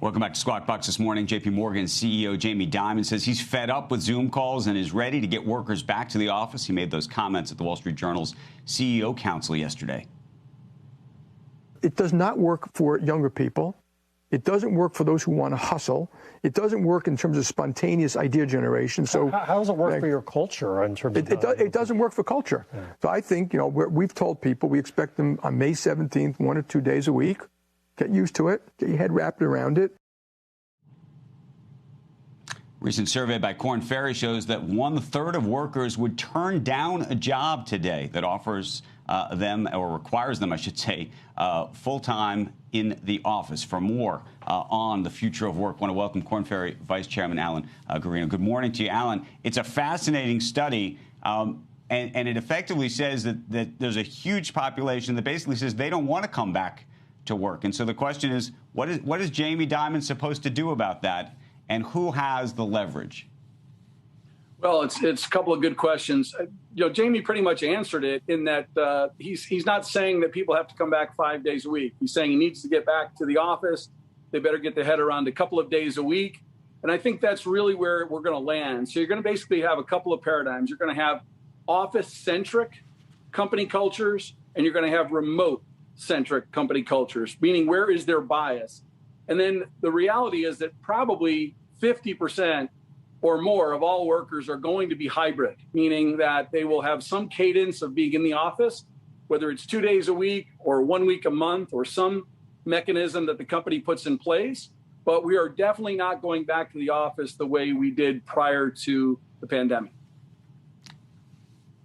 Welcome back to Squawk Box this morning. J.P. Morgan CEO Jamie Dimon says he's fed up with Zoom calls and is ready to get workers back to the office. He made those comments at the Wall Street Journal's CEO Council yesterday. It does not work for younger people. It doesn't work for those who want to hustle. It doesn't work in terms of spontaneous idea generation. So how does it work for your culture in terms of it doesn't work for culture. Yeah. So I think, we've told people we expect them on May 17th, 1 or 2 days a week. Get used to it. Get your head wrapped around it. Recent survey by Korn Ferry shows that 1/3 of workers would turn down a job today that offers them, or requires them, I should say, full-time in the office. For more on the future of work, I want to welcome Korn Ferry Vice Chairman Alan Garino. Good morning to you, Alan. It's a fascinating study, and it effectively says that there's a huge population that basically says they don't want to come back to work. And so the question is, what is Jamie Dimon supposed to do about that? And who has the leverage? Well, it's a couple of good questions. Jamie pretty much answered it in that he's not saying that people have to come back 5 days a week. He's saying he needs to get back to the office. They better get their head around a couple of days a week. And I think that's really where we're going to land. So you're going to basically have a couple of paradigms. You're going to have office-centric company cultures, and you're going to have remote-centric company cultures, meaning where is their bias? And then the reality is that probably 50% or more of all workers are going to be hybrid, meaning that they will have some cadence of being in the office, whether it's 2 days a week or 1 week a month or some mechanism that the company puts in place. But we are definitely not going back to the office the way we did prior to the pandemic.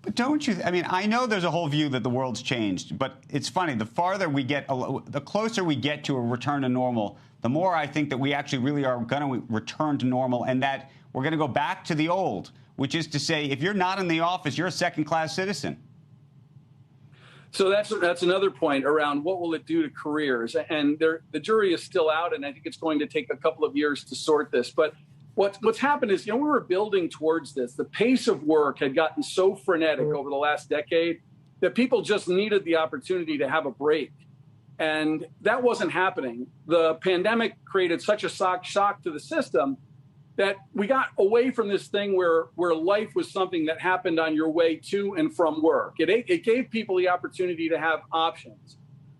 But don't you? I mean, I know there's a whole view that the world's changed, but it's funny. The farther we get, the closer we get to a return to normal, the more I think that we actually really are going to return to normal, and that we're going to go back to the old, which is to say, if you're not in the office, you're a second-class citizen. So that's another point around what will it do to careers, and the jury is still out, and I think it's going to take a couple of years to sort this. But what's happened is, we were building towards this. The pace of work had gotten so frenetic over the last decade that people just needed the opportunity to have a break. And that wasn't happening. The pandemic created such a shock to the system that we got away from this thing where life was something that happened on your way to and from work. It gave people the opportunity to have options.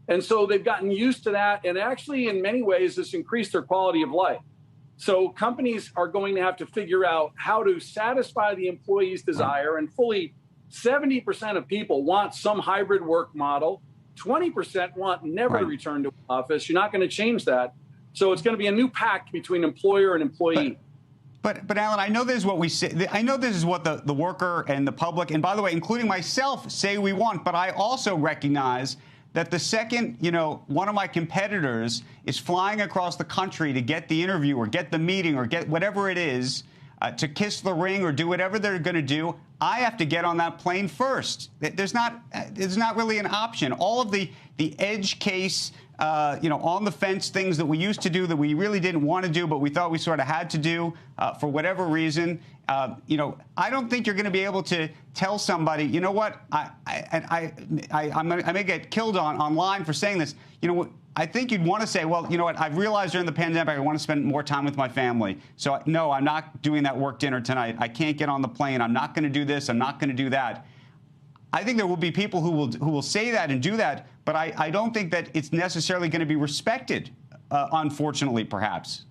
And so they've gotten used to that. And actually, in many ways, this increased their quality of life. So companies are going to have to figure out how to satisfy the employee's desire. And fully 70% of people want some hybrid work model. 20% want never to return to office. You're not going to change that. So it's going to be a new pact between employer and employee. But Alan, I know this is what we say. I know this is what the worker and the public, and by the way, including myself, say we want. But I also recognize that the second, one of my competitors is flying across the country to get the interview or get the meeting or get whatever it is, to kiss the ring or do whatever they're going to do, I have to get on that plane first. There's not really an option. All of the edge case, on the fence things that we used to do that we really didn't want to do, but we thought we sort of had to do for whatever reason. I don't think you're going to be able to tell somebody, you know what, I may get killed online for saying this. I think you'd want to say, well, you know what, I've realized during the pandemic I want to spend more time with my family. So, no, I'm not doing that work dinner tonight. I can't get on the plane. I'm not going to do this. I'm not going to do that. I think there will be people who will say that and do that, but I don't think that it's necessarily going to be respected, unfortunately, perhaps.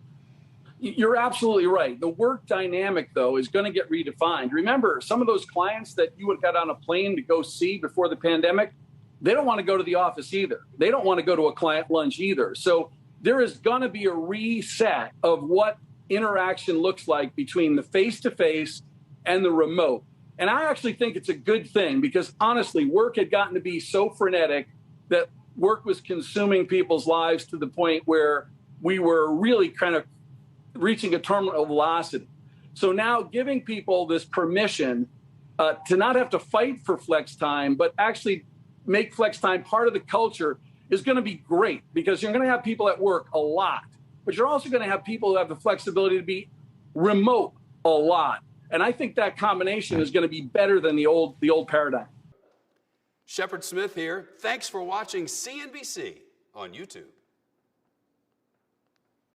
You're absolutely right. The work dynamic, though, is going to get redefined. Remember, some of those clients that you would got on a plane to go see before the pandemic, they don't want to go to the office either. They don't want to go to a client lunch either. So there is going to be a reset of what interaction looks like between the face-to-face and the remote. And I actually think it's a good thing because, honestly, work had gotten to be so frenetic that work was consuming people's lives to the point where we were really kind of reaching a terminal velocity. So now giving people this permission to not have to fight for flex time, but actually make flex time part of the culture is going to be great because you're going to have people at work a lot, but you're also going to have people who have the flexibility to be remote a lot. And I think that combination is going to be better than the old paradigm. Shepard Smith here. Thanks for watching CNBC on YouTube.